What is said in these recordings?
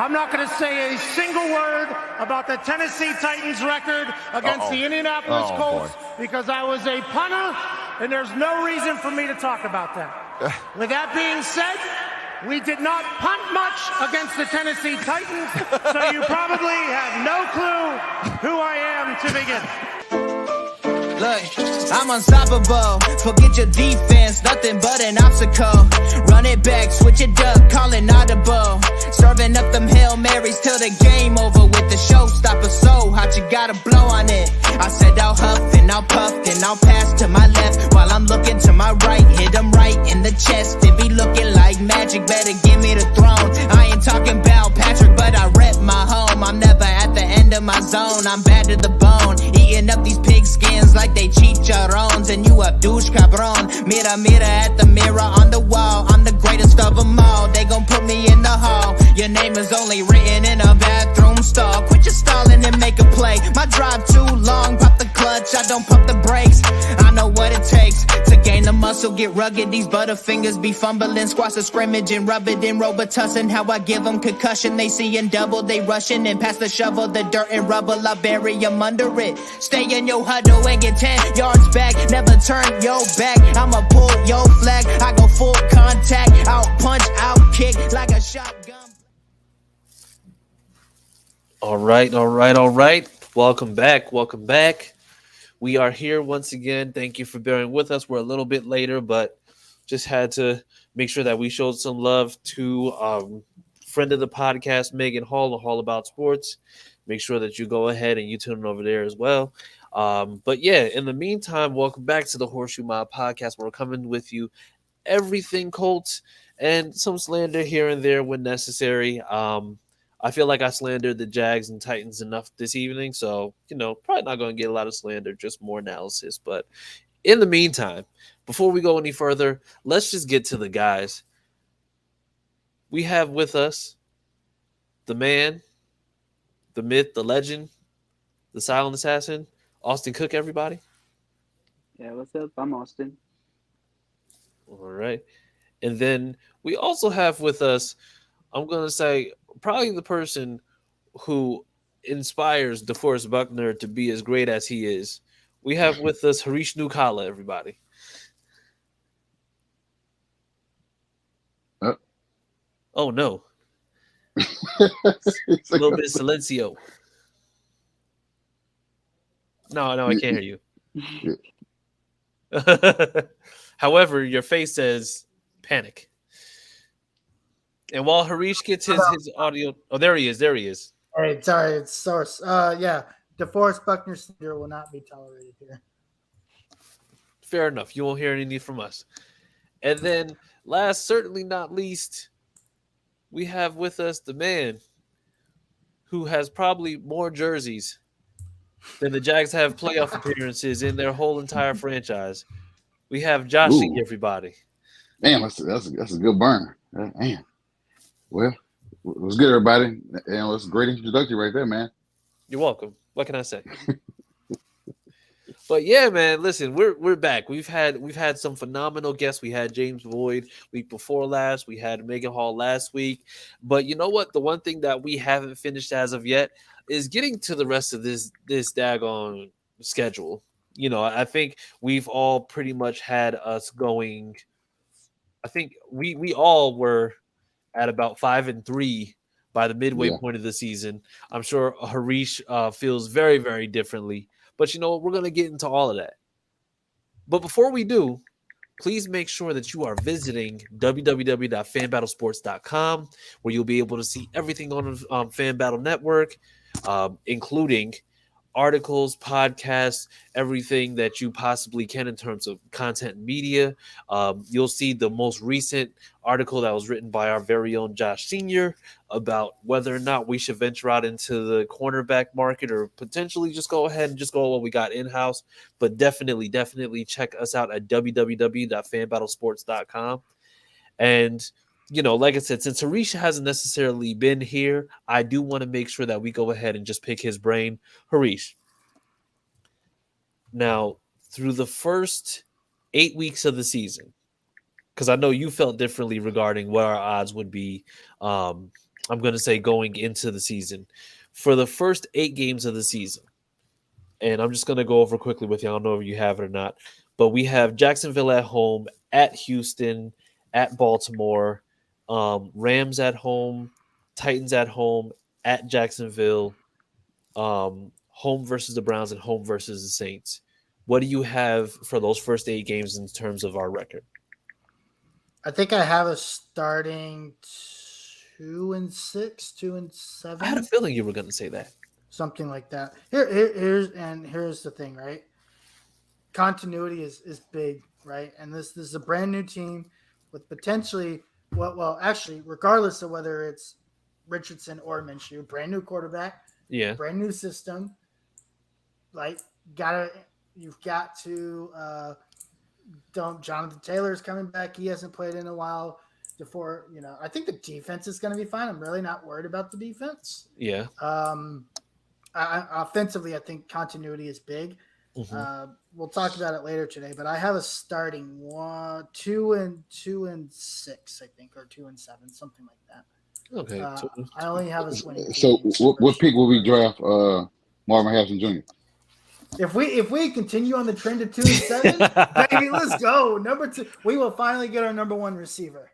I'm not going to say a single word about the Tennessee Titans record against the Indianapolis Colts because I was a punter, and there's no reason for me to talk about that. With that being said, we did not punt much against the Tennessee Titans, so you probably have no clue who I am to begin. Look, I'm unstoppable. Forget your defense, nothing but an obstacle. Run it back, switch it up, call it audible. Serving up them Hail Marys till the game over with the showstopper. So hot, you gotta blow on it. I said I'll huff and I'll puff and I'll pass to my left while I'm looking to my right. Hit him right in the chest. It be looking like magic. Better give me the throne. I ain't talking about Patrick, but I rep my home. I'm never at the end of my zone. I'm bad to the bone. Eating up these pig skins like they chicharrones. And you a douche cabron. Mira, mira at the mirror on the wall. I'm the greatest of them all. They gon' put me in the hall. Your name is only written in a bathroom stall. Quit your stalling and make a play. My drive too long. Pop the clutch, I don't pump the brakes. I know what it takes to gain the muscle, get rugged. These butterfingers be fumbling. Squash a scrimmage and rub it in Robitussin. How I give them concussion. They seeing double, they rushing and pass the shovel. The dirt and rubble, I bury them under it. Stay in your huddle and get 10 yards back. Never turn your back. I'ma pull your flag. I go full contact. Out punch, out kick like a shotgun. All right. Welcome back. We are here once again. Thank you for bearing with us. We're a little bit later, but just had to make sure that we showed some love to friend of the podcast, Megan Hall, of Hall About Sports. Make sure that you go ahead and you tune in over there as well. But yeah, in the meantime, welcome back to the HorseShoe Mob Podcast. We're coming with you everything Colts and some slander here and there when necessary. I feel like I slandered the Jags and Titans enough this evening, so, probably not going to get a lot of slander, just more analysis. But in the meantime, before we go any further, let's just get to the guys. We have with us the man, the myth, the legend, the silent assassin, Austin Cook, everybody. Yeah, what's up? I'm Austin. All right. And then we also have with us, I'm going to say, probably the person who inspires DeForest Buckner to be as great as he is. We have with us Harish Nukala, everybody. Oh, no. A little bit of silencio. No, I can't hear you. However, your face says panic. And while Harish gets his audio, there he is. Hey, sorry, it's Source. Yeah, DeForest Buckner slander will not be tolerated here. Fair enough. You won't hear anything from us. And then, last, certainly not least, we have with us the man who has probably more jerseys than the Jags have playoff appearances in their whole entire franchise. We have Joshy, everybody. Damn, that's a good burn. Damn. Well, it was good, everybody. And it's a great introduction right there, man. You're welcome. What can I say? But yeah, man, listen, we're back. We've had some phenomenal guests. We had James Boyd week before last. We had Megan Hall last week. But you know what? The one thing that we haven't finished as of yet is getting to the rest of this daggone schedule. You know, I think we've all pretty much had us going. I think we all were at about 5-3 by the midway point of the season. I'm sure Harish feels very, very differently. But you know what? We're going to get into all of that. But before we do, please make sure that you are visiting www.fanbattlesports.com, where you'll be able to see everything on Fan Battle Network, including articles, podcasts, everything that you possibly can in terms of content and media. You'll see the most recent article that was written by our very own Josh Sr. about whether or not we should venture out into the cornerback market or potentially just go ahead and just go what we got in-house. But definitely check us out at www.fanbattlesports.com. And you know, like I said, since Harish hasn't necessarily been here, I do want to make sure that we go ahead and just pick his brain. Harish, now, through the first 8 weeks of the season, because I know you felt differently regarding what our odds would be, I'm going to say going into the season. For the first 8 games of the season, and I'm just going to go over quickly with you. I don't know if you have it or not, but we have Jacksonville at home, at Houston, at Baltimore, Rams at home, Titans at home, at Jacksonville, home versus the Browns, and home versus the Saints. What do you have for those first 8 games in terms of our record? I think I have a starting 2-6, 2-7. I had a feeling you were going to say that. Something like that. Here's the thing, right? Continuity is big, right? And this is a brand new team with potentially actually, regardless of whether it's Richardson or Minshew, brand new quarterback, brand new system. Like, you've got to Jonathan Taylor's coming back. He hasn't played in a while. I think the defense is going to be fine. I'm really not worried about the defense. Yeah. Offensively, I think continuity is big. Mm-hmm. We'll talk about it later today, but I have a starting 2-6, I think, or 2-7, something like that. Okay. I only have us winning. So, what pick will we draft Marvin Harrison Jr.? If we continue on the trend of 2-7, baby, let's go. Number 2, we will finally get our number 1 receiver.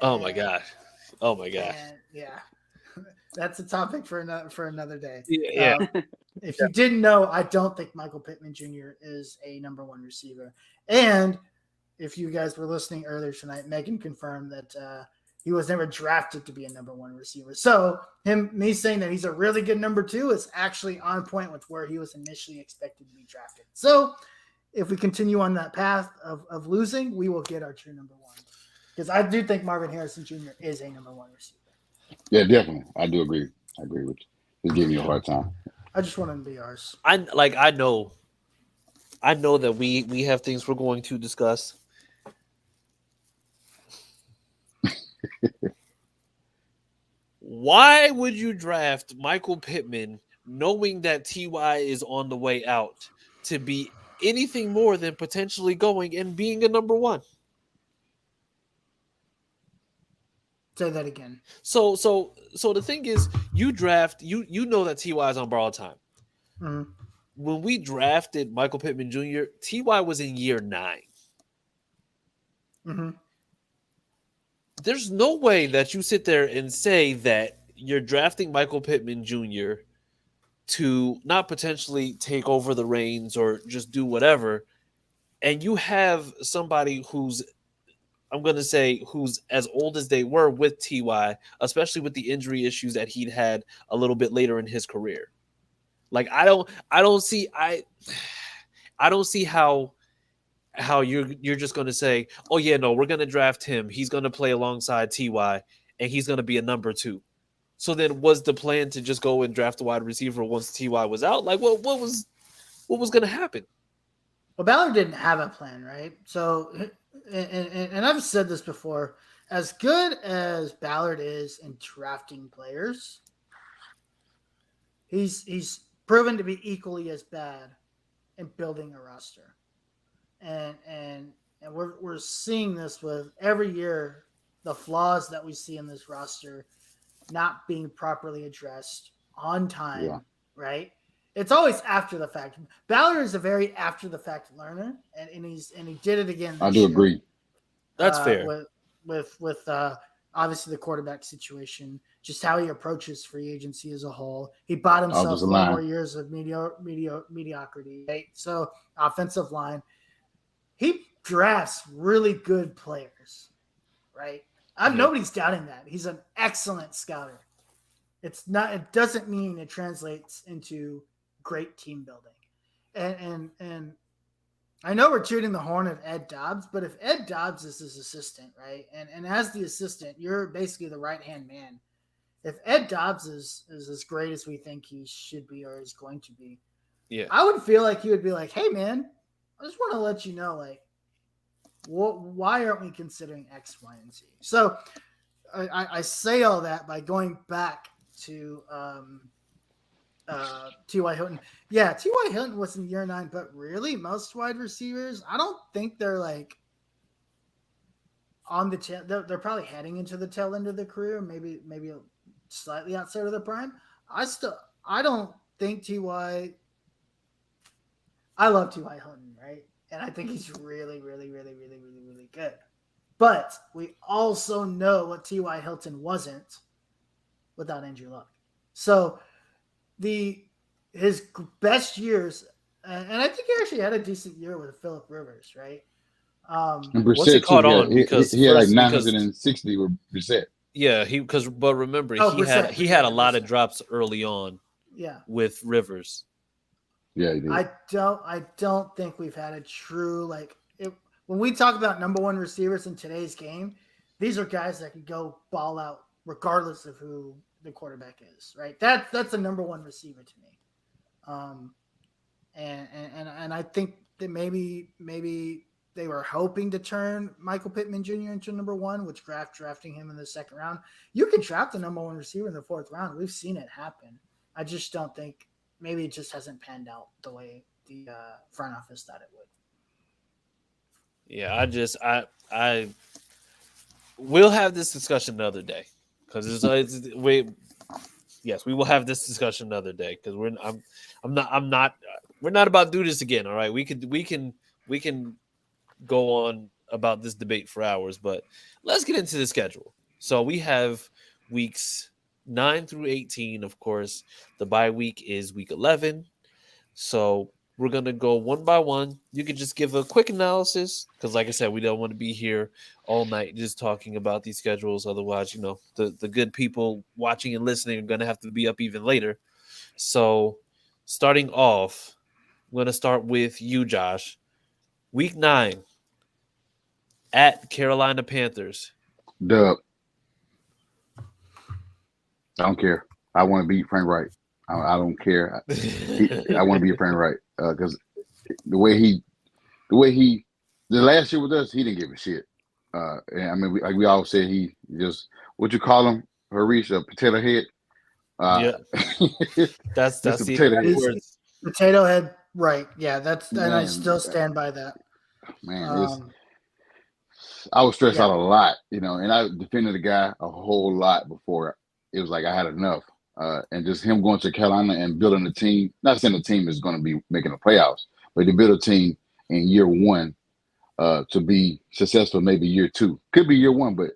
Oh my gosh. Yeah. That's a topic for another day. Yeah. If you didn't know, I don't think Michael Pittman Jr. is a number 1 receiver. And if you guys were listening earlier tonight, Megan confirmed that he was never drafted to be a number 1 receiver. So me saying that he's a really good number 2 is actually on point with where he was initially expected to be drafted. So if we continue on that path of losing, we will get our true number 1. Because I do think Marvin Harrison Jr. is a number 1 receiver. Yeah, definitely. I do agree. I agree with you. He's giving you a hard time. I just want him to be ours. I know that we have things we're going to discuss. Why would you draft Michael Pittman knowing that T.Y. is on the way out to be anything more than potentially going and being a number 1? Say that again. So the thing is, you draft you know that T.Y. is on borrowed time. Mm-hmm. When we drafted Michael Pittman Jr., T.Y. was in year 9. Mm-hmm. There's no way that you sit there and say that you're drafting Michael Pittman Jr. to not potentially take over the reins or just do whatever, and you have somebody who's as old as they were with T.Y., especially with the injury issues that he'd had a little bit later in his career. Like I don't see how you're just going to say, oh yeah, no, we're going to draft him. He's going to play alongside Ty, and he's going to be a number 2. So then, was the plan to just go and draft a wide receiver once Ty was out? Like, what was going to happen? Well, Ballard didn't have a plan, right? So, and I've said this before, as good as Ballard is in drafting players, he's proven to be equally as bad in building a roster. And we're seeing this with every year, the flaws that we see in this roster not being properly addressed on time, right? It's always after the fact. Ballard is a very after the fact learner, and he did it again. I do agree. That's fair. With obviously the quarterback situation, just how he approaches free agency as a whole. He bought himself 4 more years of mediocrity. Right? So offensive line, he drafts really good players, right? Nobody's doubting that. He's an excellent scouter. It doesn't mean it translates into great team building. And I know we're tooting the horn of Ed Dobbs, but if Ed Dobbs is his assistant, right? And as the assistant, you're basically the right-hand man. If Ed Dobbs is as great as we think he should be or is going to be, I would feel like he would be like, hey man, I just want to let you know, like, why aren't we considering X, Y, and Z? So I say all that by going back to T.Y. Hilton. Yeah, T.Y. Hilton was in year 9, but really most wide receivers, I don't think they're like on the tail. They're probably heading into the tail end of their career, maybe slightly outside of their prime. I don't think T.Y. I love T.Y. Hilton, right? And I think he's really, really, really, really, really, really good. But we also know what T.Y. Hilton wasn't without Andrew Luck. So his best years, and I think he actually had a decent year with Phillip Rivers, right? Once he caught on, because he had like 960 with Brissett. Yeah, but remember, he had a lot of drops early on. Yeah, with Rivers. Yeah, he did. I don't think we've had a true when we talk about number 1 receivers in today's game, these are guys that can go ball out regardless of who the quarterback is, right? That's a number 1 receiver to me. And I think that maybe they were hoping to turn Michael Pittman Jr. into number 1, which drafting him in the 2nd round. You can draft the number 1 receiver in the 4th round. We've seen it happen. I just don't think maybe it just hasn't panned out the way the front office thought it would. Yeah, I we'll have this discussion another day because we will have this discussion another day because we're not about to do this again. All right, we can go on about this debate for hours, but let's get into the schedule. So we have weeks 9 through 18, of course. The bye week is week 11. So we're going to go one by one. You can just give a quick analysis because, like I said, we don't want to be here all night just talking about these schedules. Otherwise, the good people watching and listening are going to have to be up even later. So starting off, I'm going to start with you, Josh. Week 9 at Carolina Panthers. Dub. I don't care. I want to beat Frank Wright. I don't care. I want to beat Frank Wright because the last year with us, he didn't give a shit. And I mean, we all said he just what you call him, Harish, a potato head. That's the potato head. Potato head, right? Yeah, and I still stand by that. Man, I was stressed out a lot, and I defended the guy a whole lot before it was like I had enough. And just him going to Carolina and building a team, not saying the team is going to be making the playoffs, but to build a team in year 1 to be successful, maybe year 2. Could be year 1, but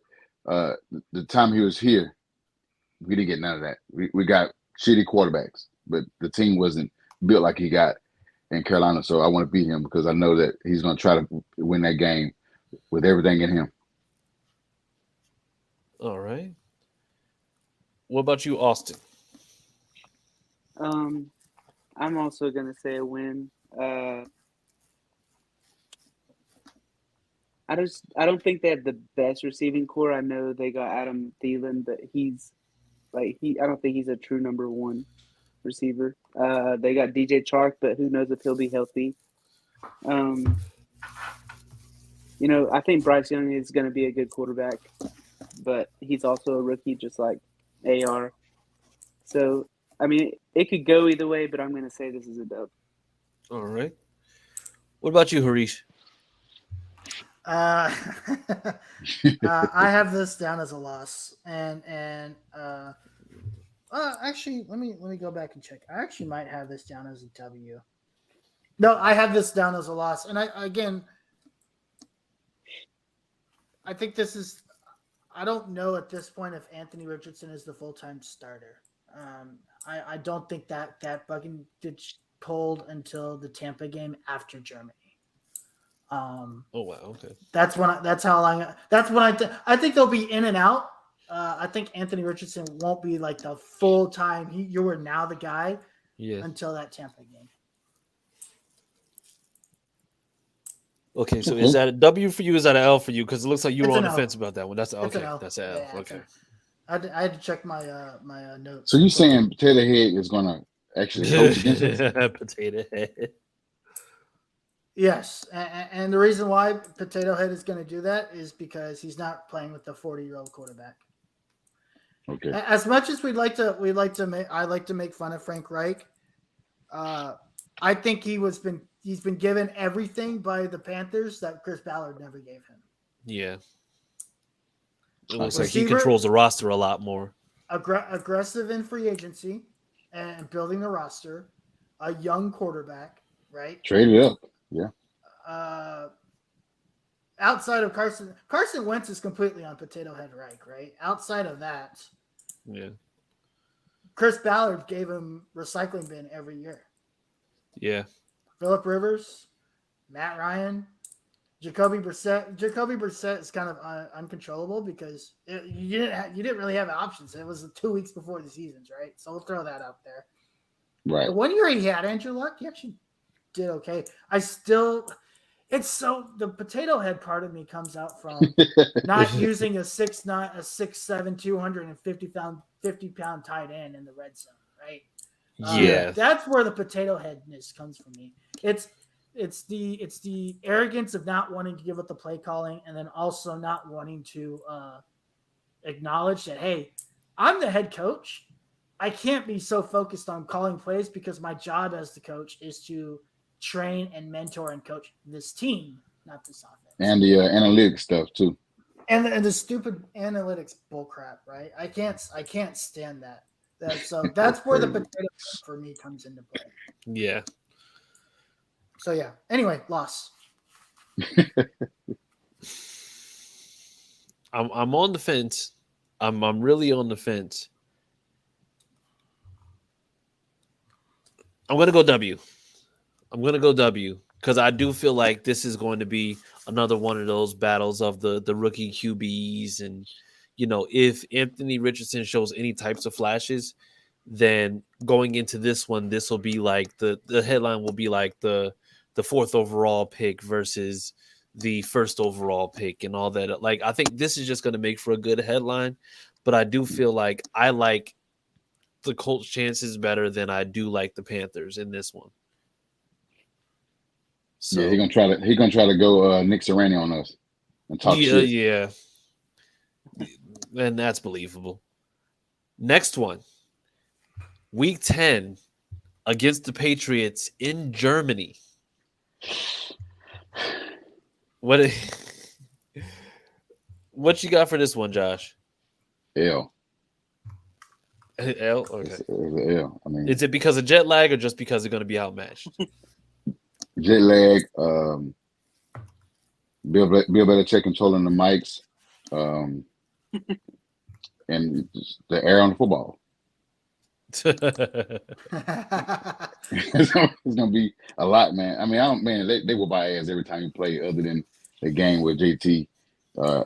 the time he was here, we didn't get none of that. We got shitty quarterbacks, but the team wasn't built like he got in Carolina. So I want to beat him because I know that he's going to try to win that game with everything in him. All right. What about you, Austin? I'm also gonna say a win. I don't think they have the best receiving core. I know they got Adam Thielen, but I don't think he's a true number one receiver. They got DJ Chark, but who knows if he'll be healthy. I think Bryce Young is going to be a good quarterback, but he's also a rookie, just like AR. So, I mean, it could go either way, but I'm going to say this is a dub. All right. What about you, Harish? I have this down as a loss, and actually, let me go back and check. I actually might have this down as a W. No, I have this down as a loss, and I think this is. I don't know at this point if Anthony Richardson is the full-time starter. I don't think that bugging did pulled until the Tampa game after Germany. Oh wow, okay. I think they'll be in and out. I think Anthony Richardson won't be like the full time. You were now the guy until that Tampa game. Okay, so is that a W for you? Is that an L for you? Because it looks like you were on the fence about that one. That's okay. That's an L. Yeah, okay. I had to check my my notes. So you saying Potato Head is going to actually coach against us? Potato Head. Yes, and the reason why Potato Head is going to do that is because he's not playing with the 40-year-old quarterback. Okay. As much as I like to make fun of Frank Reich. I think he's been given everything by the Panthers that Chris Ballard never gave him. Yeah. It looks like he controls the roster a lot more. Aggressive in free agency and building the roster. A young quarterback, right? Traded up. Yeah. Outside of Carson Wentz is completely on Potato Head Reich, right? Outside of that, yeah, Chris Ballard gave him recycling bin every year. Yeah. Phillip Rivers, Matt Ryan, Jacoby Brissett. Jacoby Brissett is kind of uncontrollable because you didn't really have options. It was 2 weeks before the seasons, right? So we'll throw that out there. Right. The 1 year he had Andrew Luck, he actually did okay. The potato head part of me comes out from not using a 6'9", a 6'7", 250-pound tight end in the red zone, right? Yeah, that's where the potato headness comes from me. It's the arrogance of not wanting to give up the play calling and then also not wanting to acknowledge that, hey, I'm the head coach. I can't be so focused on calling plays because my job as the coach is to train and mentor and coach this team, not this offense. And the analytics stuff too. And the stupid analytics bullcrap, right? I can't stand that. So that's where the potato for me comes into play. Yeah. So yeah. Anyway, loss. I'm on the fence. I'm really on the fence. I'm gonna go W. Because I do feel like this is going to be another one of those battles of the rookie QBs. And, if Anthony Richardson shows any types of flashes, then going into this one, this will be like the headline will be like the 4th overall pick versus the 1st overall pick and all that. Like, I think this is just going to make for a good headline. But I do feel like I like the Colts' chances better than I do like the Panthers in this one. So, yeah, he's gonna try to go Nick Sirianni on us and talk shit. Yeah, and that's believable. Next one, Week 10 against the Patriots in Germany. What you got for this one, Josh? L. L. Okay. It's L. I mean, is it because of jet lag or just because they're going to be outmatched? Jet lag, Bill Belichick controlling the mics, and the air on the football. It's gonna be a lot, man. I mean, they will buy ass every time you play, other than the game with JT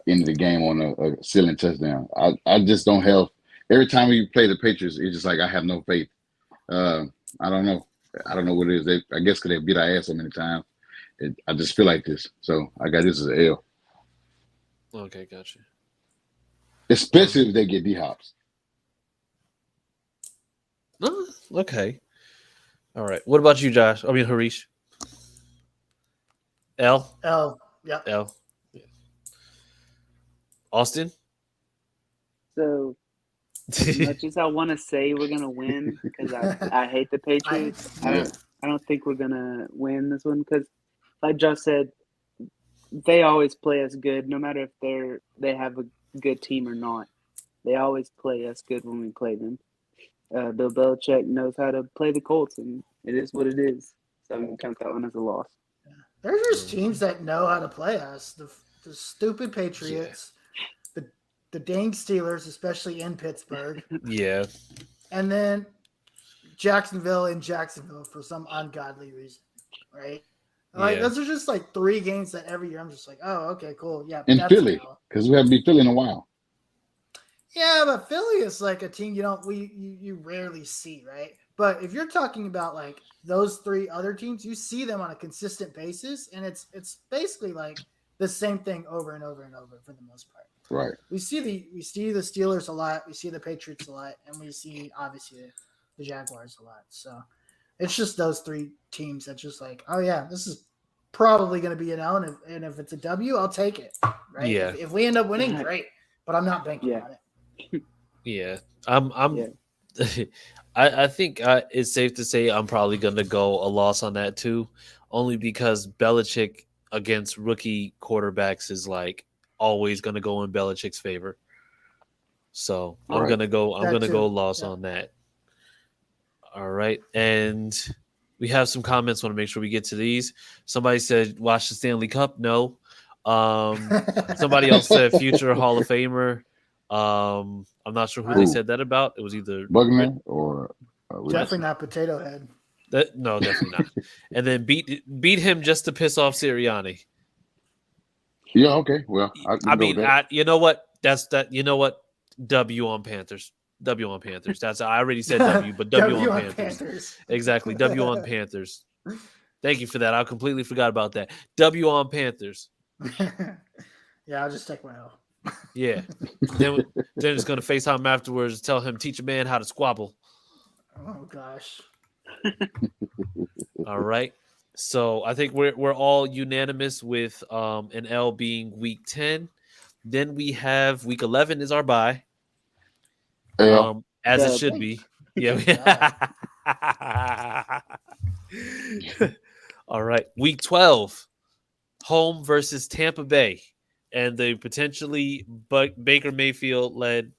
into the game on a ceiling touchdown. I just don't have. Every time we play the Patriots, it's just like I have no faith. I don't know. I don't know what it is. I guess because they beat our ass so many times. I just feel like this. So I got this as an L. Okay, gotcha. Especially if they get D-Hops. Okay. All right. What about you, Josh? I mean, Harish. L. Yeah. L. Yeah. Austin. So, as much as I want to say we're gonna win, because I hate the Patriots, I don't think we're gonna win this one because, like Josh said, they always play us good, no matter if they have a good team or not. They always play us good when we play them. Bill Belichick knows how to play the Colts, and it is what it is. So I'm gonna count that one as a loss. There's just teams that know how to play us. The stupid Patriots, the dang Steelers, especially in Pittsburgh. Yeah. And then Jacksonville for some ungodly reason, right? Like those are just like 3 games that every year I'm just like, oh, okay, cool, yeah. In Philly, because we haven't been Philly in a while. Yeah, but Philly is like a team you rarely see, right? But if you're talking about like those 3 other teams, you see them on a consistent basis, and it's basically like the same thing over and over and over for the most part. Right. We see the Steelers a lot, we see the Patriots a lot, and we see obviously the Jaguars a lot. So it's just those 3 teams that just like, oh yeah, this is probably going to be an L, and if it's a W, I'll take it. Right? Yeah. If we end up winning, great, but I'm not banking on it. Yeah. I think it's safe to say I'm probably going to go a loss on that too, only because Belichick against rookie quarterbacks is like always going to go in Belichick's favor. So I'm going to go loss on that. All right. And we have some comments. Want to make sure we get to these. Somebody said, watch the Stanley Cup. No. Somebody else said future Hall of Famer. I'm not sure who they said that about. It was either Bugman or definitely not Potato Head. No, definitely not. And then beat him just to piss off Sirianni. Yeah, okay. Well, you know what? That's that. You know what? W on Panthers. W on Panthers. That's I already said W, but W on Panthers. Exactly. W on Panthers. Thank you for that. I completely forgot about that. W on Panthers. Yeah, I'll just take my L. Yeah. then it's gonna FaceTime afterwards and tell him teach a man how to squabble. Oh gosh. All right. So I think we're all unanimous with an L being week 10. Then we have week 11 is our bye. As it should be. Yeah. All right. Week 12. Home versus Tampa Bay. And the potentially Baker Mayfield led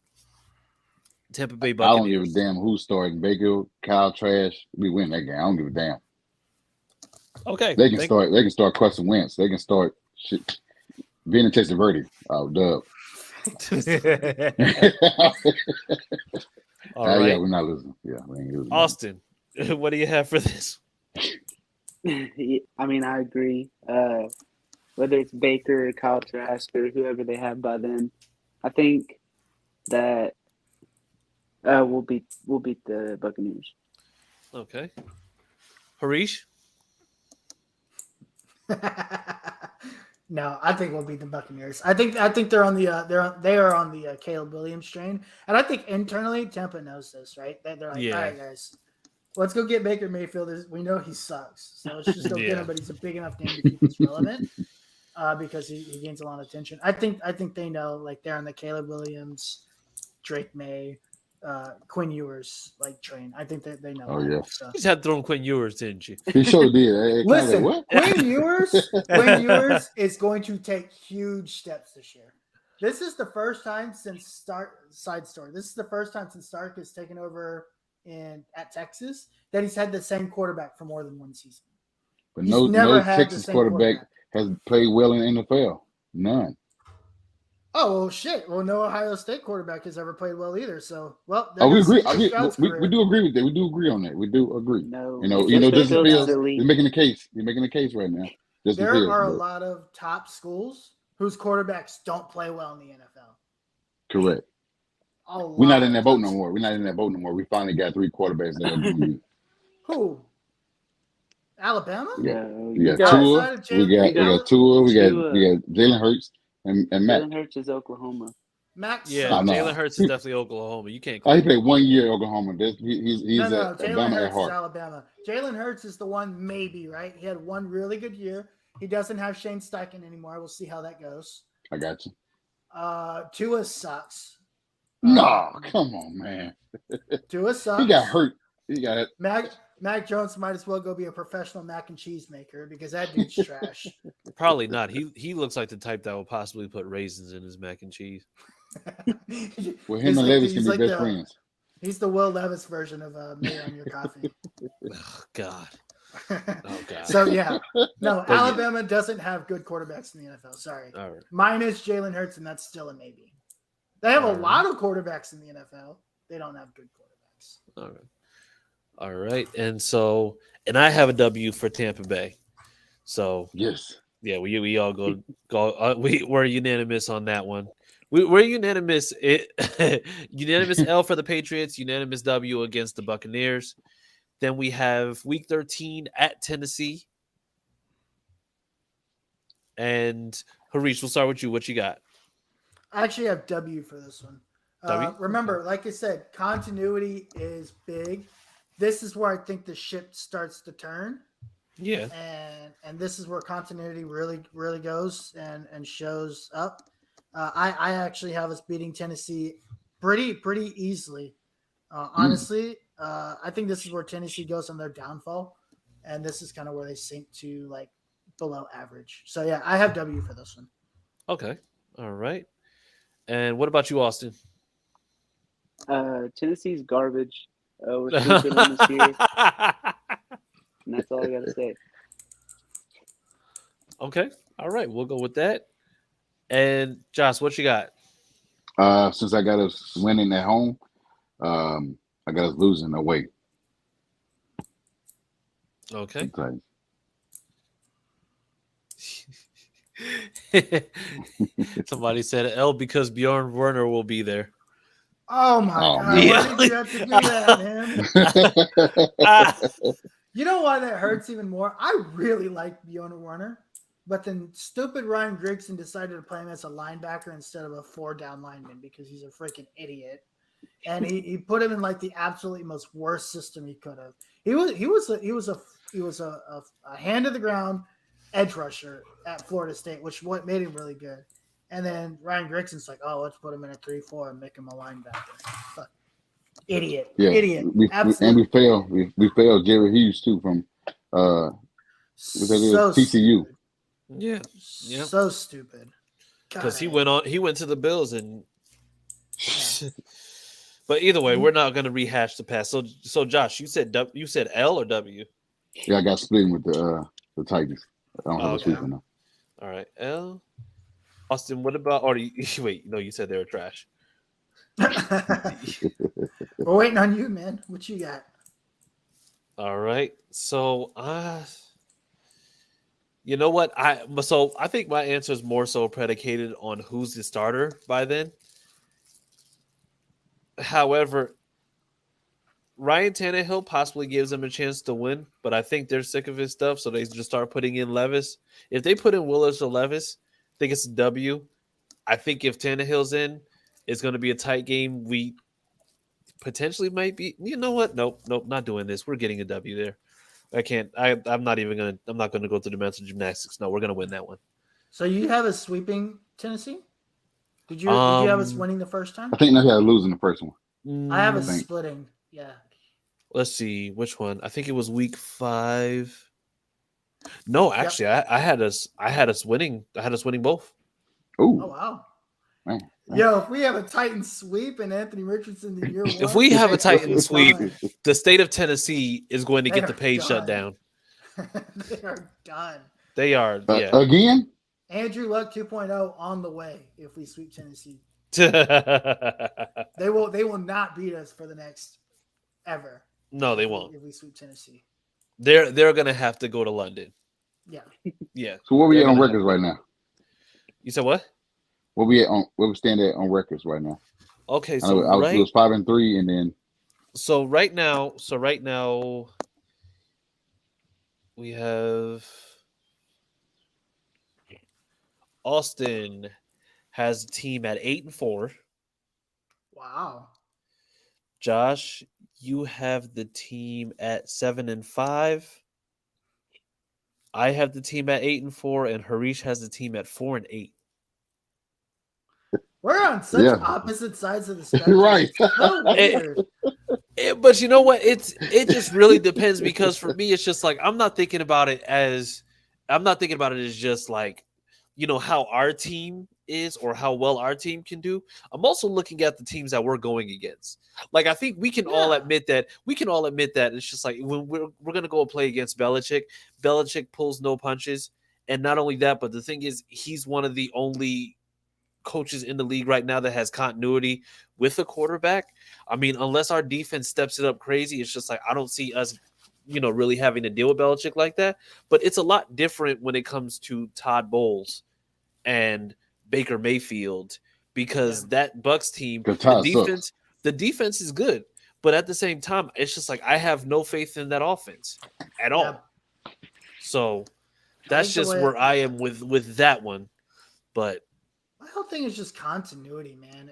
Tampa Bay Buccaneers. I don't give a damn who's starting. Baker, Kyle Trash. We win that game. I don't give a damn. Okay. They can start. They can start Carson Wentz. They can start shit. Being a Testaverde. Oh, dub. All right. Yeah, we're not losing. Yeah, we ain't losing. Austin, what do you have for this? I mean, I agree. Whether it's Baker or Kyle Trask or whoever they have by then, I think that we'll beat the Buccaneers. Okay. Harish? No, I think we'll beat the Buccaneers. I think they're on the they are on the Caleb Williams train, and I think internally Tampa knows this, right? They're like, all right, guys, let's go get Baker Mayfield. We know he sucks, so let's just go get him. But he's a big enough name to keep us relevant because he gains a lot of attention. I think they know, like they're on the Caleb Williams, Drake May, Quinn Ewers like train. I think that they know. Oh yeah, so. You just had to throw in Quinn Ewers, didn't you? He sure did. Listen, what? Quinn Ewers is going to take huge steps this year. This is the first time since Side story. This is the first time since Stark has taken over at Texas that he's had the same quarterback for more than one season. But no Texas quarterback has played well in the NFL. None. Oh, well, shit. Well, no Ohio State quarterback has ever played well either. So, well, we agree. We do agree with that. We do agree on that. We do agree. No, Justin Fields is making the case. He's making the case right now. There are a lot of top schools whose quarterbacks don't play well in the NFL. Correct. We're not in that boat no more. We finally got 3 quarterbacks that are good. Who? Alabama? We got Tua. We got Tua. We got Jalen Hurts and Matt. Jalen Hurts is Oklahoma. Max. Yeah, Jalen Hurts is definitely Oklahoma. You can't. He played 1 year at Oklahoma. He's Jalen Hurts is Alabama. Jalen Hurts is the one, maybe, right? He had one really good year. He doesn't have Shane Steichen anymore. We'll see how that goes. I got you. Tua sucks. No, come on, man. Tua sucks. He got hurt. He got it. Mac Jones might as well go be a professional mac and cheese maker because that dude's trash. Probably not. He looks like the type that will possibly put raisins in his mac and cheese. Well, him and Levis can be best friends. He's the Will Levis version of Mayo on your coffee. Oh God. Oh God. So yeah, no, Alabama doesn't have good quarterbacks in the NFL. Sorry. All right. Mine is Jalen Hurts, and that's still a maybe. They have a lot of quarterbacks in the NFL. They don't have good quarterbacks. All right. And I have a W for Tampa Bay. So yes, yeah, we all go. We're unanimous on that one. We're unanimous. Unanimous L for the Patriots. Unanimous W against the Buccaneers. Then we have Week 13 at Tennessee. And Harish, we'll start with you. What you got? I actually have W for this one. Remember, like I said, continuity is big. This is where I think the ship starts to turn. Yeah. And this is where continuity really, really goes and shows up. I actually have us beating Tennessee pretty easily. Honestly, I think this is where Tennessee goes on their downfall. And this is kind of where they sink to like below average. So yeah, I have W for this one. Okay. All right. And what about you, Austin? Tennessee's garbage. We're stupid on this year. And that's all I got to say. Okay. All right. We'll go with that. And Josh, what you got? Since I got us winning at home, I got us losing away. Okay. Somebody said L because Bjorn Werner will be there. Oh my God! Yeah. Why did you have to do that, man? You know why that hurts even more? I really like Bjorn Werner, but then stupid Ryan Grigson decided to play him as a linebacker instead of a 4-down lineman because he's a freaking idiot, and he put him in like the absolutely most worst system he could have. He was a hand to the ground edge rusher at Florida State, which what made him really good. And then Ryan Grigson's like, oh, let's put him in a 3-4 and make him a linebacker. Fuck. Idiot. Yeah. Idiot. We failed Jerry Hughes too from TCU. Stupid. Yeah. So stupid. Because he went to the Bills and but either way, we're not gonna rehash the past. So Josh, you said L or W? Yeah, I got split with the Titans. I don't have a sweeper now. All right, L. Austin, what about? Or wait, no, you said they were trash. We're waiting on you, man. What you got? All right, so you know what? I think my answer is more so predicated on who's the starter by then. However, Ryan Tannehill possibly gives them a chance to win, but I think they're sick of his stuff, so they just start putting in Levis. If they put in Willis or Levis, I think it's a W. I think if Tannehill's in, it's going to be a tight game. We potentially might be. You know what? Nope, not doing this. We're getting a W there. I can't. I'm not even gonna. I'm not going to go through the mental gymnastics. No, we're going to win that one. So you have us sweeping Tennessee? Did you have us winning the first time? I think they had losing the first one. I have us splitting. Yeah. Let's see which one. I think it was week 5. No, actually, I had us winning. I had us winning both. Ooh. Oh wow. Man. Yo, if we have a Titan sweep and Anthony Richardson in year 1, if we have a Titan sweep, the state of Tennessee is going to get the page shut down. They are done. They are. Yeah. Again. Andrew Luck 2.0 on the way if we sweep Tennessee. They will not beat us for the next ever. No, they won't. If we sweep Tennessee. They're gonna have to go to London. Yeah. Yeah. So where we at on records right now? You said what? Where we stand at on records right now? Okay, so it was 5-3, and then right now, We have Austin has a team at 8-4. Wow. Josh, you have the team at 7-5. I have the team at 8-4, and Harish has the team at 4-8. We're on such opposite sides of the spectrum. Right. It's so weird. But you know what? It just really depends, because for me, it's just like I'm not thinking about it as just like, how our team is or how well our team can do. I'm also looking at the teams that we're going against. Like, I think we can all admit that it's just like when we're gonna go play against Belichick. Belichick pulls no punches, and not only that, but the thing is, he's one of the only coaches in the league right now that has continuity with a quarterback. I mean, unless our defense steps it up crazy, it's just like I don't see us, really having to deal with Belichick like that. But it's a lot different when it comes to Todd Bowles and Baker Mayfield, because that Bucs team, the defense is good, but at the same time, it's just like I have no faith in that offense at all. So that's just where I am with that one. But my whole thing is just continuity, man.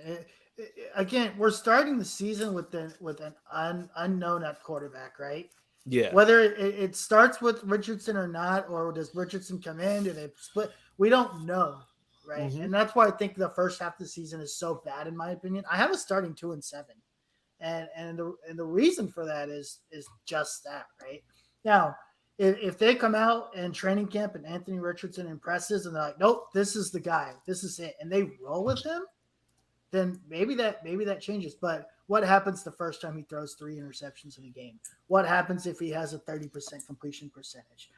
Again, we're starting the season with an unknown at quarterback, right? Yeah. Whether it starts with Richardson or not, or does Richardson come in? Do they split? We don't know, right? Mm-hmm. And that's why I think the first half of the season is so bad, in my opinion. I have us starting 2-7, and the reason for that is just that, right? Now, if they come out in training camp and Anthony Richardson impresses and they're like, nope, this is the guy, this is it, and they roll with him, then maybe that changes. But what happens the first time he throws 3 interceptions in a game? What happens if he has a 30% completion percentage?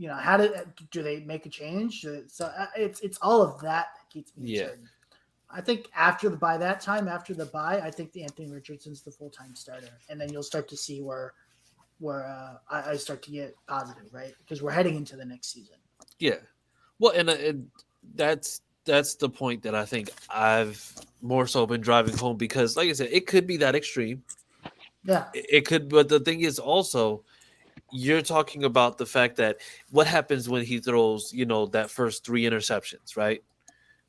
How do they make a change? So it's all of that keeps me uncertain. I think after the bye, I think the Anthony Richardson's the full-time starter, and then you'll start to see where I start to get positive, right? Because we're heading into the next season. Yeah. Well, and that's the point that I think I've more so been driving home, because, like I said, it could be that extreme. Yeah. It could, but the thing is also, you're talking about the fact that what happens when he throws, that first 3 interceptions, right?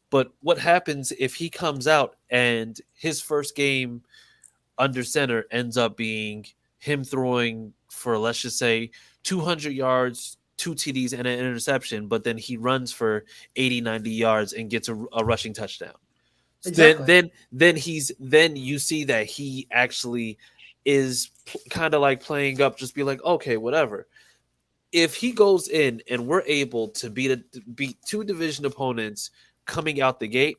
But what happens if he comes out and his first game under center ends up being him throwing for, let's just say, 200 yards, 2 TDs, and an interception, but then he runs for 80, 90 yards and gets a rushing touchdown. Exactly. Then you see that he actually is kind of like playing up, just be like, okay, whatever. If he goes in and we're able to beat 2 division opponents coming out the gate,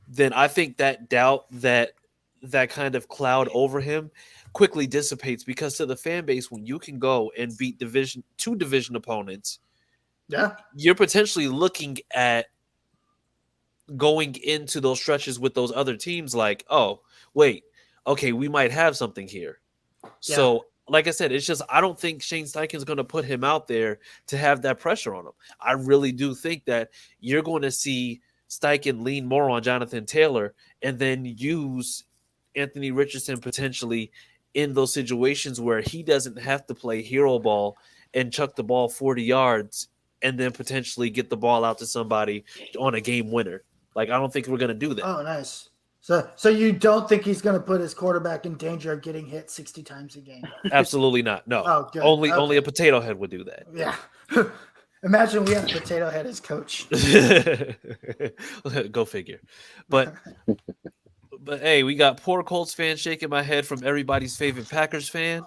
then I think that doubt, that kind of cloud over him quickly dissipates, because to the fan base, when you can go and beat 2 division opponents, you're potentially looking at going into those stretches with those other teams like, oh, wait, okay, we might have something here. Yeah. So, like I said, it's just I don't think Shane Steichen's going to put him out there to have that pressure on him. I really do think that you're going to see Steichen lean more on Jonathan Taylor and then use Anthony Richardson potentially in those situations where he doesn't have to play hero ball and chuck the ball 40 yards and then potentially get the ball out to somebody on a game winner. Like, I don't think we're going to do that. Oh, nice. So you don't think he's going to put his quarterback in danger of getting hit 60 times a game? Absolutely not. No. Oh, good. Only a potato head would do that. Yeah. Imagine we had a potato head as coach. Go figure. But hey, we got poor Colts fan shaking my head from everybody's favorite Packers fan,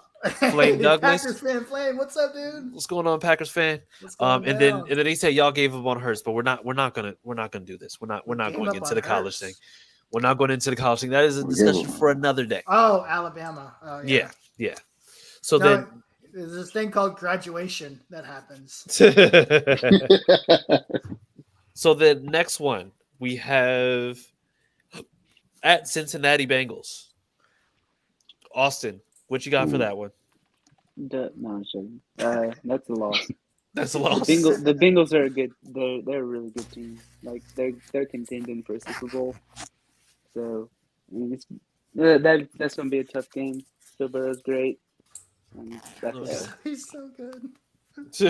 Flame Douglas. Packers fan, Flame, what's up, dude? What's going on, Packers fan? And then they say y'all gave up on Hurts, but we're not gonna do this. We're not going into the college thing. We're not going into the college thing. That is a discussion for another day. Oh, Alabama. Oh, yeah. So then there's this thing called graduation that happens. So the next one we have at Cincinnati Bengals. Austin, what you got for that one? No, I'm joking. That's a loss. That's a loss. The Bengals are a good. They're a really good team. Like they're contending for a Super Bowl. So that's gonna be a tough game. Bill Burrow's great. He's so good. Makes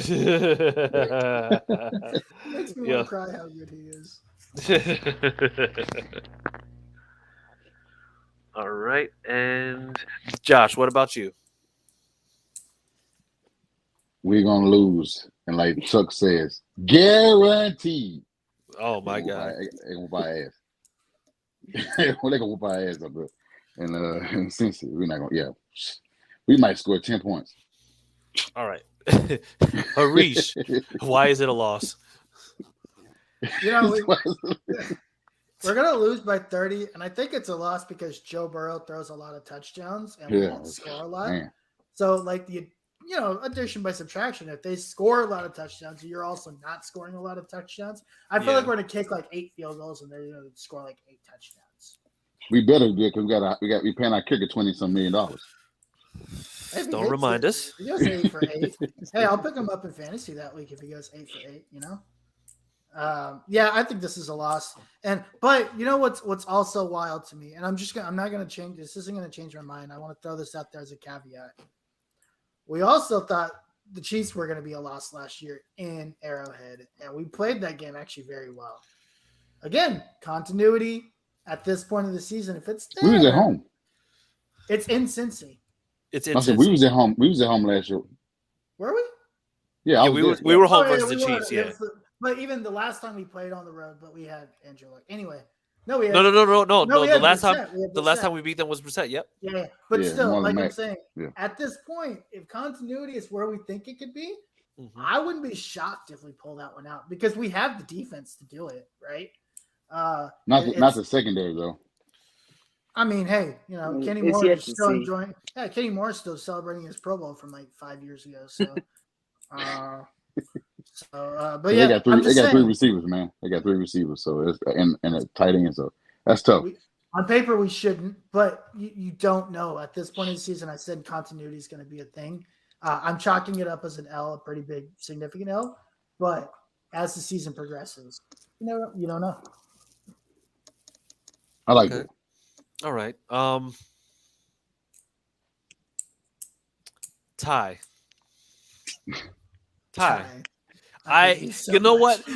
me want to cry how good he is. All right, and Josh, what about you? We're gonna lose, and like Chuck says, guaranteed. Oh my God! They gonna whoop our ass. They gonna whoop our ass up there. And since we're not gonna, we might score 10 points. All right, Harish, why is it a loss? You know, we're going to lose by 30, and I think it's a loss because Joe Burrow throws a lot of touchdowns and we won't score a lot. Man. So, like, addition by subtraction, if they score a lot of touchdowns, you're also not scoring a lot of touchdowns. I feel like we're going to kick like 8 field goals and they're going to score like 8 touchdowns. We better do it because we paying our kicker $20-some million. Don't remind us. He goes 8 for 8. Hey, I'll pick him up in fantasy that week if he goes 8 for 8. I think this is a loss. But you know what's also wild to me, and I'm not gonna change. This isn't gonna change my mind. I want to throw this out there as a caveat. We also thought the Chiefs were gonna be a loss last year in Arrowhead, and we played that game actually very well. Again, continuity at this point of the season. If it's there, we was at home. It's in Cincy. We was at home. We was at home last year. Were we? Yeah, we were home versus the Chiefs. Yeah. But even the last time we played on the road, but we had Andrew Luck. Anyway, no. The last time we beat them was Brissett. Yep. Yeah. But still, like I'm saying, at this point, if continuity is where we think it could be, I wouldn't be shocked if we pull that one out because we have the defense to do it, right? Not the secondary though. I mean, hey, Kenny Moore is still enjoying. Yeah, Kenny Moore is still celebrating his Pro Bowl from like 5 years ago. So. But they got three receivers, man. They got 3 receivers, so it's and a tight end, so that's tough. On paper, we shouldn't, but you don't know at this point in the season. I said continuity is going to be a thing. I'm chalking it up as an L, a pretty big, significant L. But as the season progresses, you don't know. I like it. All right. Ty. You know what?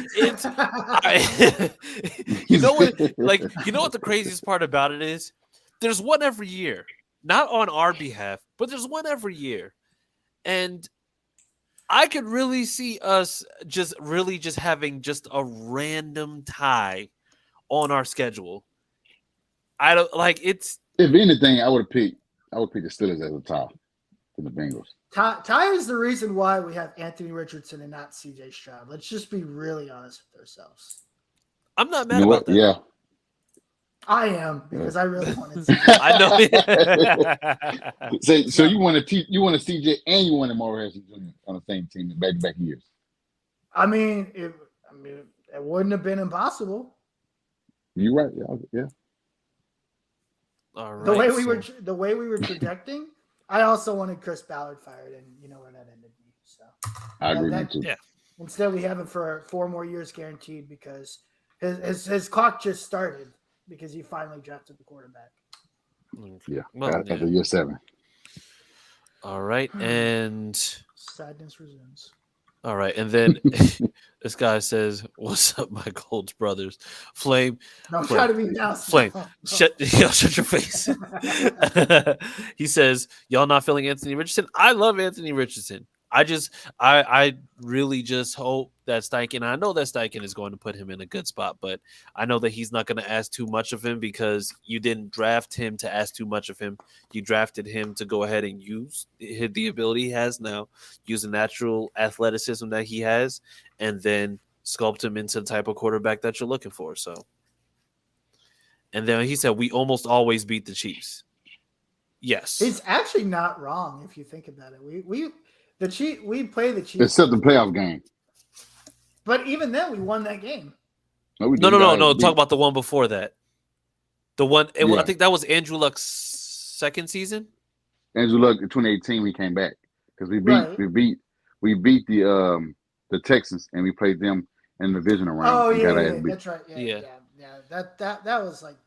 You know what the craziest part about it is? There's one every year. Not on our behalf, but there's one every year. And I could really see us just having just a random tie on our schedule. I don't like it's. If anything, I would pick the Steelers as a tie to the Bengals. Ty is the reason why we have Anthony Richardson and not CJ Stroud. Let's just be really honest with ourselves. I'm not mad about that. Yeah. I am because I really wanted to. I know. So you want a CJ and you want a Morrow Harrison Jr. on the same team in back-to-back years. I mean, it wouldn't have been impossible. You're right. Yeah. All right. The way we were projecting, I also wanted Chris Ballard fired, and you know where that ended me. So I agree with you. Yeah. Instead, we have him for 4 more years guaranteed because his clock just started because he finally drafted the quarterback. Yeah. After year 7. All right, and sadness resumes. All right, and then this guy says, "What's up, my Colts brothers? Flame, no, try to be nasty. Flame, shut your face." He says, "Y'all not feeling Anthony Richardson? I love Anthony Richardson. I really just hope that Steichen. I know that Steichen is going to put him in a good spot, but I know that he's not going to ask too much of him because you didn't draft him to ask too much of him. You drafted him to go ahead and use the ability he has now, use the natural athleticism that he has, and then sculpt him into the type of quarterback that you're looking for. So, and then he said, we almost always beat the Chiefs. Yes. It's actually not wrong if you think about it. We play the Chiefs. Except the playoff game. But even then, we won that game. No. Talk about the one before that. The one, I think that was Andrew Luck's second season. Andrew Luck in 2018, we came back because we beat the Texans and we played them in the divisional round. Oh yeah, that's right. Yeah. That was like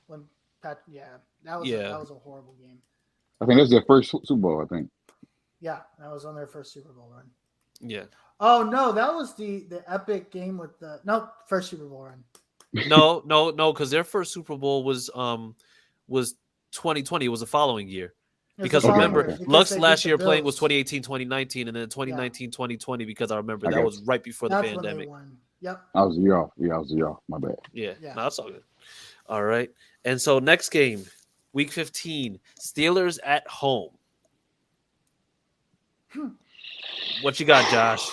when Pat. Yeah, that was a horrible game. I think that was their first Super Bowl. I think. Yeah, that was on their first Super Bowl run. Yeah. Oh no, that was the epic game with the first Super Bowl run. No, because their first Super Bowl was 2020. It was the following year. Because remember, Luck's last year playing was 2018, 2019, and then 2019, 2020, because I remember that was right before the pandemic. Yep. I was a year off. Yeah, I was a year off. My bad. Yeah. No, that's all good. All right. And so next game, week 15, Steelers at home. What you got, Josh?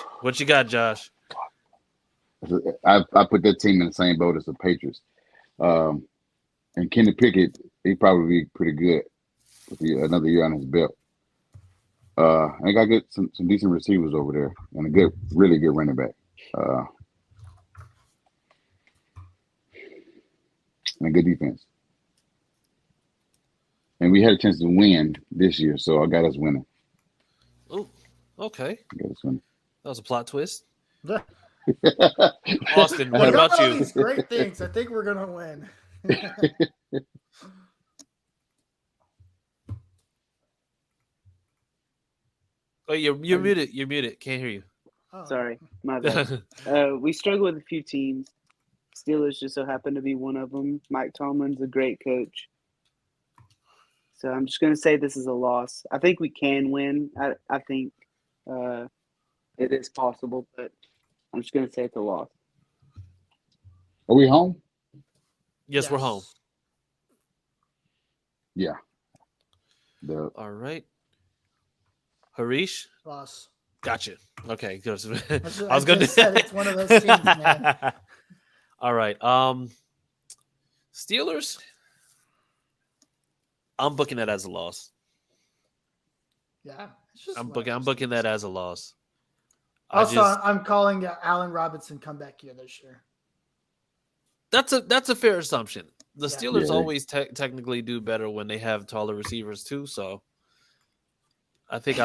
I put that team in the same boat as the Patriots. And Kenny Pickett, he probably be pretty good with another year on his belt. I got some decent receivers over there and a really good running back. And a good defense. And we had a chance to win this year, so I got us winning. Oh, okay. Got us winning. That was a plot twist. Austin, what about you? These great things. I think we're gonna win. Oh, you're muted. You're muted. Can't hear you. Oh. Sorry, my bad. We struggle with a few teams. Steelers just so happen to be one of them. Mike Tomlin's a great coach. So I'm just going to say this is a loss. I think we can win. I think it is possible, but I'm just going to say it's a loss. Are we home? Yes, we're home. Yeah. All right. Harish? Loss. Gotcha. Okay. Good. I was going to say it's one of those teams, man. All right. Steelers. I'm booking that as a loss. Yeah. I'm booking that as a loss. Also, I'm calling Allen Robinson comeback year this year. That's a fair assumption. The Steelers always technically do better when they have taller receivers too. So I think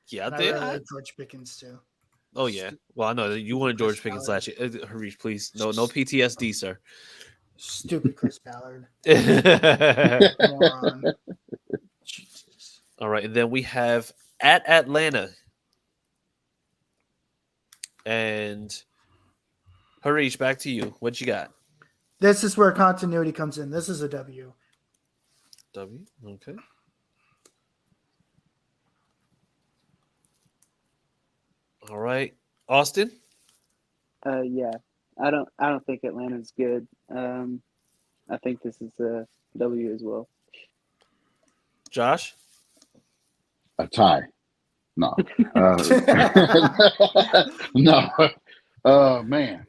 George Pickens too. Oh yeah. Well, I know you wanted George Pickens last year. Harish, please, no PTSD, sir. Stupid Chris Ballard. Jesus. All right, and then we have at Atlanta, and Harish, back to you. What you got? This is where continuity comes in. This is a W. W. Okay. All right, Austin. Yeah, I don't think Atlanta's good. I think this is a W as well. Josh. A tie. No. No. Man.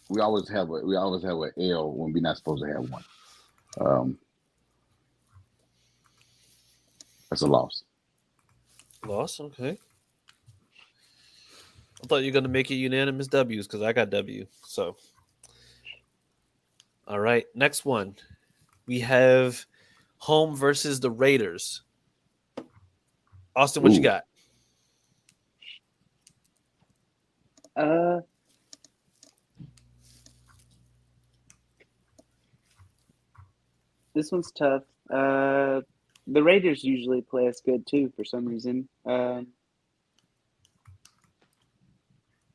We always have an L when we're not supposed to have one. That's a loss. Loss, okay. I thought you were going to make it unanimous W's because I got W. So, all right, next one. We have home versus the Raiders. Austin, what you got? This one's tough. The Raiders usually play us good too for some reason. I'm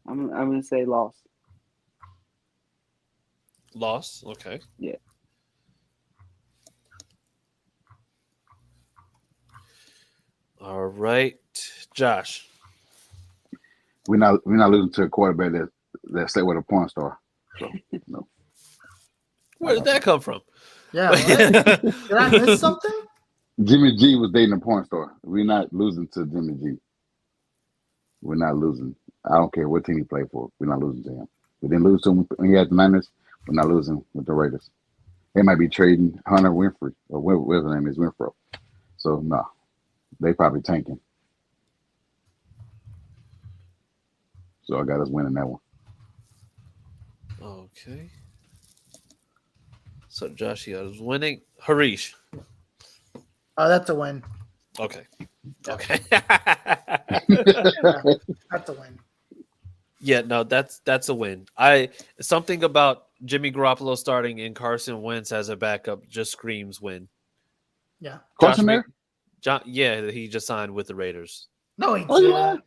going to say loss. Loss, okay. Yeah. All right, Josh. We're not losing to a quarterback that stayed with a porn star. So no. Where did that come from? Yeah. What? Did I miss something? Jimmy G was dating a porn star. We're not losing to Jimmy G. We're not losing. I don't care what team he played for. We're not losing to him. We didn't lose to him when he had the Niners. We're not losing with the Raiders. They might be trading Hunter Winfrey or whatever his name is, Winfro. So no, they probably tanking. So I got us winning that one. Okay. So Josh, he was winning. Harish. Oh, that's a win. Okay. Okay. That's a win. Yeah, no, that's a win. Something about Jimmy Garoppolo starting and Carson Wentz as a backup just screams win. Yeah. Carson there? John, yeah, he just signed with the Raiders. No, he didn't.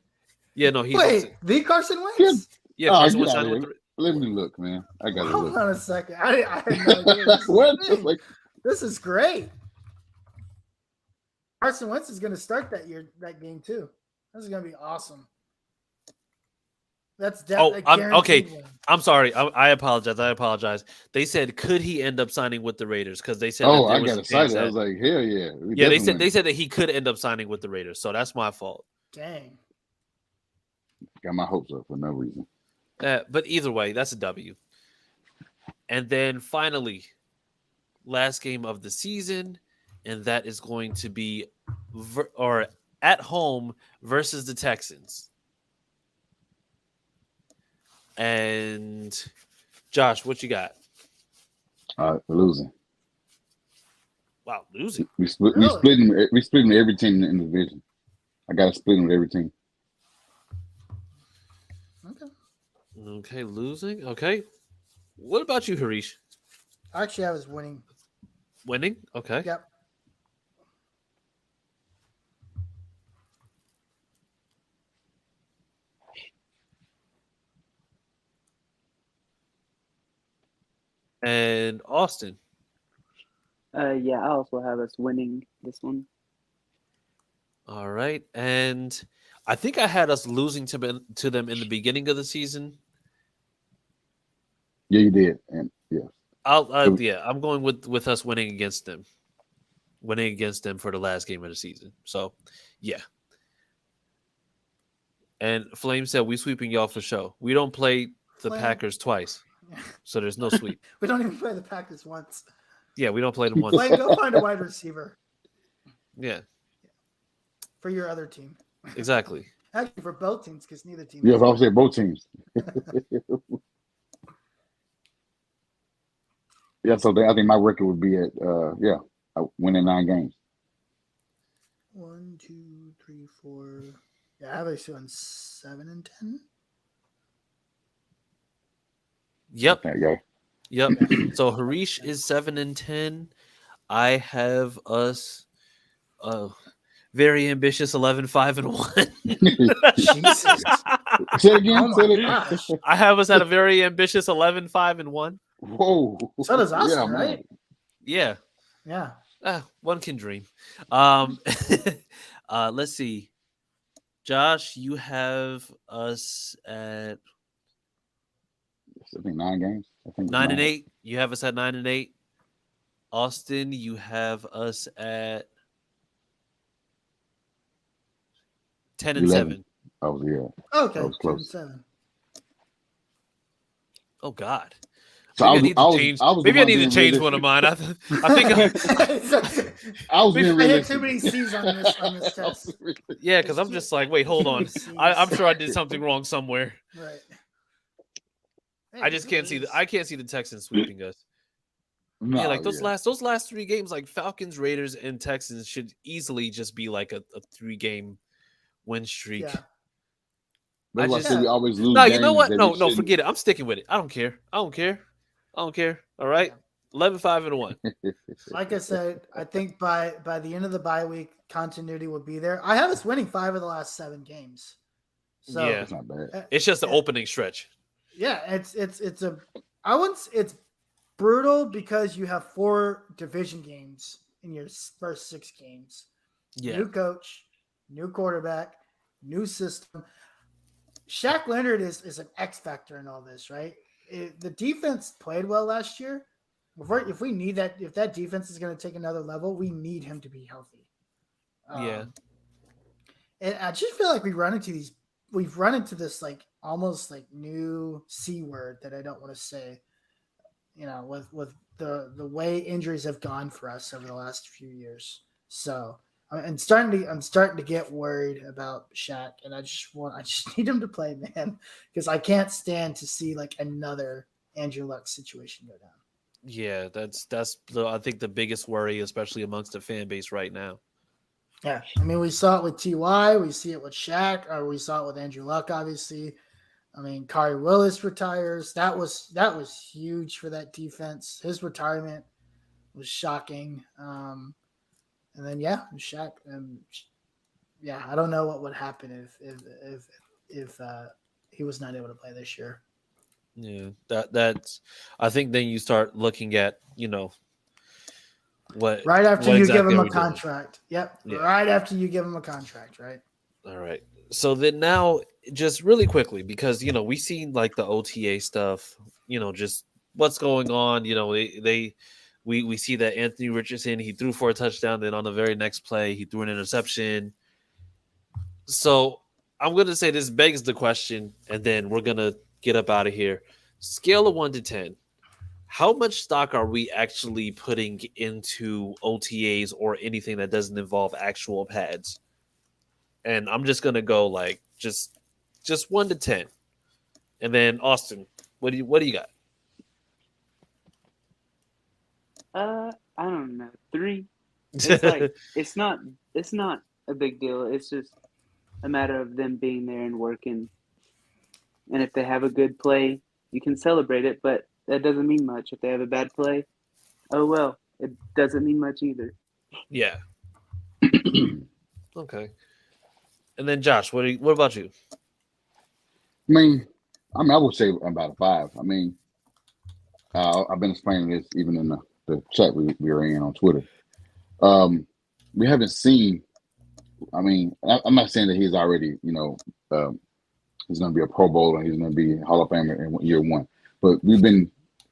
Yeah, no, he. Wait, the Carson Wentz? Yeah, Carson Wentz signed with the. Let me look, man. I got to look. Hold on a second. I had no idea. What? This is great. Carson Wentz is going to start that game too. This is going to be awesome. That's definitely. Okay. I'm sorry. I apologize. They said, could he end up signing with the Raiders? Because they said, I got excited. I was like, hell yeah. Yeah, they said that he could end up signing with the Raiders. So that's my fault. Dang. Got my hopes up for no reason. But either way, that's a W. And then finally, last game of the season, and that is going to be at home versus the Texans. And Josh, what you got? Losing. Wow, losing. We splitting every team in the division. I got to split them with every team. Okay, losing. Okay. What about you, Harish? Actually, I was winning. Winning? Okay. Yep. And Austin. Yeah, I also have us winning this one. All right. And I think I had us losing to them in the beginning of the season. Yeah, you did. And yeah. I'm going with us winning against them. Winning against them for the last game of the season. So, yeah. And Flame said, we sweeping y'all for show. We don't play the Packers twice. So there's no sweep. We don't even play the Packers once. Yeah, we don't play them once. Go find a wide receiver. Yeah. For your other team. Exactly. Actually, for both teams, because neither team. Yeah, I was saying both teams. Yeah, so I think my record would be at winning 9 games. 1, 2, 3, 4. Yeah, I have us doing 7 and 10. Yep. Okay, Yep. So Harish is 7 and 10. I have us very ambitious 11, 5 and 1. Jesus. Say it again. Oh my gosh. I have us at a very ambitious 11, 5 and 1. Whoa. So does Austin, right? Yeah. Yeah. One can dream. Let's see. Josh, you have us at I think 9 games. I think 9 and 8. You have us at 9 and 8. Austin, you have us at 10 and 7. Oh yeah. Okay. That was close. 10 and 7. Oh God. So maybe I need to change one of mine. I think I was being I had realistic. too many C's on this test. Yeah, because I'm just like, wait, hold on. I'm sure I did something wrong somewhere. Right. Hey, I just can't see the Texans sweeping us. No, Yeah, like those last 3 games, like Falcons, Raiders, and Texans should easily just be like a 3-game win streak. Yeah. That's why I say we always lose. No, you know what? games No, forget it. I'm sticking with it. I don't care. All right. 11, 5 and 1. Like I said, I think by the end of the bye week, continuity will be there. I have us winning 5 of the last 7 games. So yeah, it's not bad. It's just the opening stretch. Yeah, it's brutal because you have 4 division games in your first 6 games. Yeah. New coach, new quarterback, new system. Shaq Leonard is an X factor in all this, right? The defense played well last year. If we need that, if that defense is going to take another level, we need him to be healthy. Yeah. And I just feel like we've run into this like almost like new C word that I don't want to say, with the way injuries have gone for us over the last few years. So I'm starting to get worried about Shaq, and I just need him to play, man, because I can't stand to see like another Andrew Luck situation go down. Yeah, that's I think the biggest worry, especially amongst the fan base right now. Yeah, I mean, we saw it with Ty, we see it with Shaq, or we saw it with Andrew Luck, obviously. I mean, Kari Willis retires. That was huge for that defense. His retirement was shocking. And then Shaq. I don't know what would happen if he was not able to play this year. Yeah, that's. I think then you start looking at what right after what you exactly give him are a we doing? contract. Yep. Yeah. Right after you give him a contract, right? All right. So then now, just really quickly, because we seen like the OTA stuff, just what's going on. We see that Anthony Richardson, he threw for a touchdown, then on the very next play he threw an interception. So I'm gonna say this begs the question, and then we're gonna get up out of here. Scale of 1 to 10. How much stock are we actually putting into OTAs or anything that doesn't involve actual pads? And I'm just gonna go like just 1 to 10, and then Austin, what do you got? I don't know. 3. It's like it's not a big deal. It's just a matter of them being there and working. And if they have a good play, you can celebrate it, but that doesn't mean much. If they have a bad play, oh well, it doesn't mean much either. Yeah. Okay. And then Josh, what about you? I would say about a 5. I've been explaining this even in the chat we were in on Twitter. We haven't seen. I'm not saying that he's already, he's going to be a Pro Bowler and he's going to be Hall of Famer in year 1. But we've been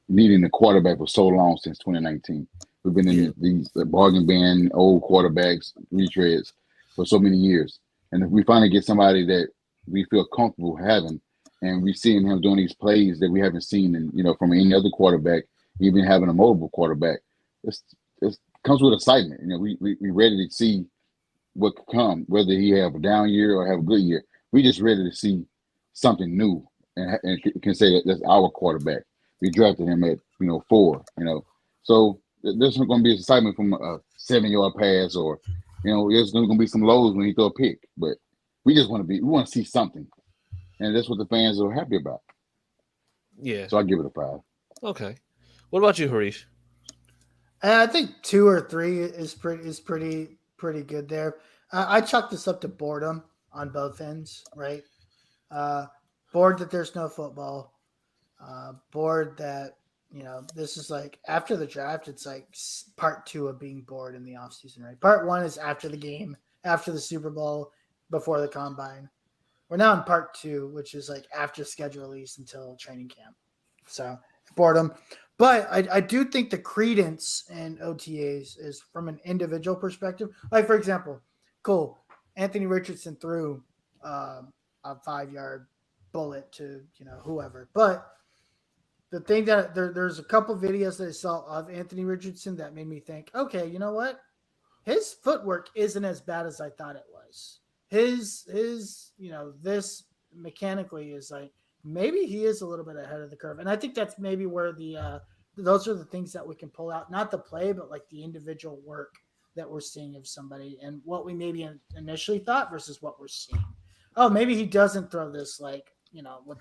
needing a quarterback for so long since 2019. We've been in these bargain bin, old quarterbacks, retreads for so many years. And if we finally get somebody that we feel comfortable having, and we've seen him doing these plays that we haven't seen, from any other quarterback, even having a mobile quarterback, it comes with excitement. We ready to see what could come, whether he have a down year or have a good year. We just ready to see something new and can say that that's our quarterback. We drafted him at 4. So there's going to be excitement from a 7-yard pass, or there's going to be some lows when he throw a pick. But we just want to see something, and that's what the fans are happy about. Yeah. So I give it a 5. Okay. What about you, Harish? I think 2 or 3 is pretty good there. I chalk this up to boredom on both ends, right? Bored that there's no football. Bored that this is like after the draft. It's like part 2 of being bored in the offseason, right? Part 1 is after the game, after the Super Bowl, before the combine. We're now in part 2, which is like after schedule release until training camp. So boredom. But I do think the credence in OTAs is from an individual perspective. Like, for example, cool, Anthony Richardson threw a 5-yard bullet to whoever. But the thing that there's a couple videos that I saw of Anthony Richardson that made me think, okay, you know what? His footwork isn't as bad as I thought it was. His this mechanically is like, maybe he is a little bit ahead of the curve. And I think that's maybe where those are the things that we can pull out, not the play, but like the individual work that we're seeing of somebody and what we maybe initially thought versus what we're seeing. Oh, maybe he doesn't throw this with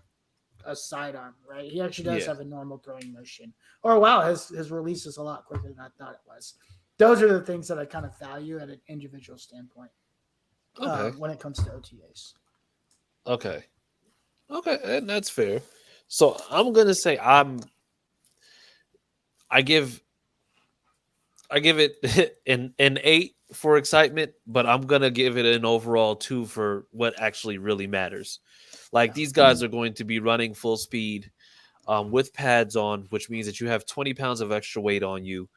a sidearm, right? He actually does have a normal throwing motion. Or wow, his release is a lot quicker than I thought it was. Those are the things that I kind of value at an individual standpoint when it comes to OTAs. Okay, and that's fair. So I'm gonna say I give it an 8 for excitement, but I'm gonna give it an overall 2 for what actually really matters. Like, these guys are going to be running full speed with pads on, which means that you have 20 pounds of extra weight on you.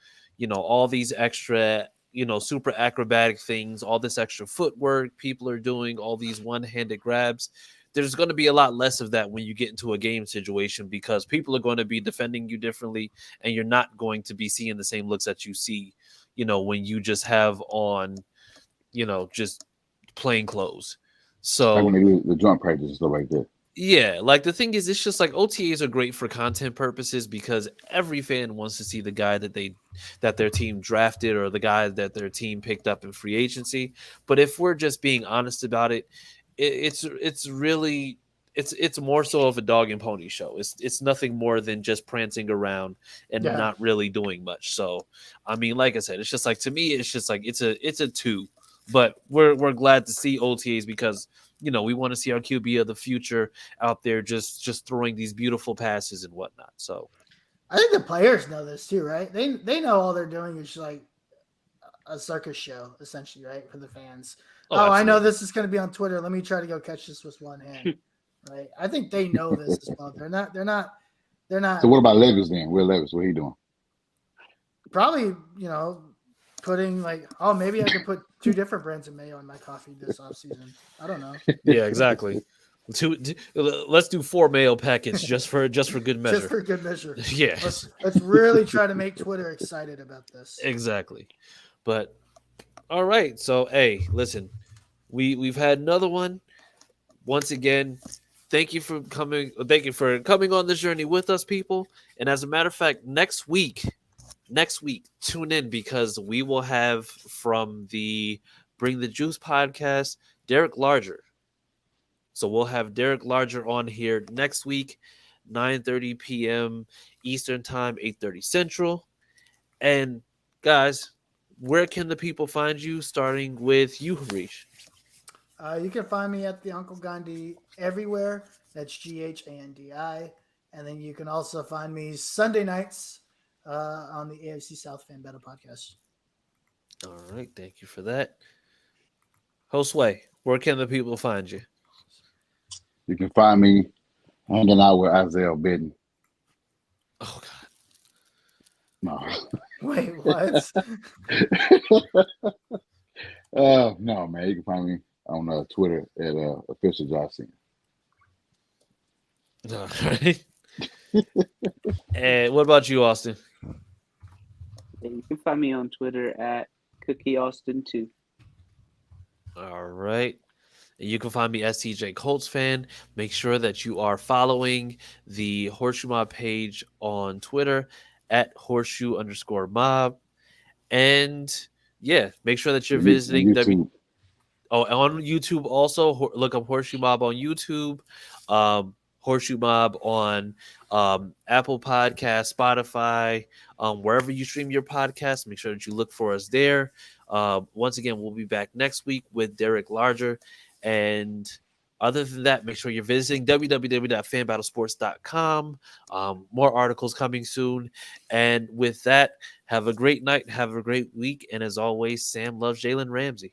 All these extra, super acrobatic things, all this extra footwork people are doing, all these one-handed grabs. There's going to be a lot less of that when you get into a game situation, because people are going to be defending you differently, and you're not going to be seeing the same looks that you see, when you just have on, just plain clothes. So like when they do the joint practice and stuff like that. Yeah, like the thing is, it's just like OTAs are great for content purposes because every fan wants to see the guy that their team drafted or the guy that their team picked up in free agency. But if we're just being honest about it, it's really it's more so of a dog and pony show. It's nothing more than just prancing around and not really doing much. So I mean, like I said, it's just like, to me, it's just like it's a 2. But we're glad to see OTAs because, you know, we want to see our QB of the future out there just throwing these beautiful passes and whatnot. So I think the players know this too, right? They know all they're doing is like a circus show, essentially, right, for the fans. Oh, I know this is going to be on Twitter. Let me try to go catch this with one hand. Right? I think they know this as well. They're not. So what about Levis then? Will Levis, what he doing? Probably, you know, putting like, oh, maybe I could put 2 different brands of mayo in my coffee this offseason. I don't know. Yeah, exactly. Let's do 4 mayo packets just for good measure. Just for good measure. Yeah. Let's really try to make Twitter excited about this. Exactly. But all right. So hey, listen, we've had another one. Once again, thank you for coming on this journey with us, people. And as a matter of fact, next week, tune in because we will have from the Bring the Juice podcast, Derek Larger. So we'll have Derek Larger on here next week, 9:30 p.m. Eastern Time, 8:30 Central. And guys, where can the people find you, starting with you, Harish? You can find me at the Uncle Gandhi everywhere. That's GHANDI. And then you can also find me Sunday nights on the AFC South Fan Battle podcast. All right. Thank you for that. Josue, where can the people find you? You can find me hanging out with Isaiah Bidden. Oh, God. No. Wait, what? No, man. You can find me on Twitter at official Josh. All right. And what about you, Austin? You can find me on Twitter at CookieAustin2. All right. You can find me STJ Colts fan. Make sure that you are following the HorseShoe Mob page on Twitter at @horseshoe_mob. And yeah, make sure that you're visiting on YouTube also. Look up HorseShoe Mob on YouTube. HorseShoe Mob on Apple Podcasts, Spotify, wherever you stream your podcast. Make sure that you look for us there. Once again, we'll be back next week with Derek Larger. And other than that, make sure you're visiting www.fanbattlesports.com. More articles coming soon. And with that, have a great night. Have a great week. And as always, Sam loves Jalen Ramsey.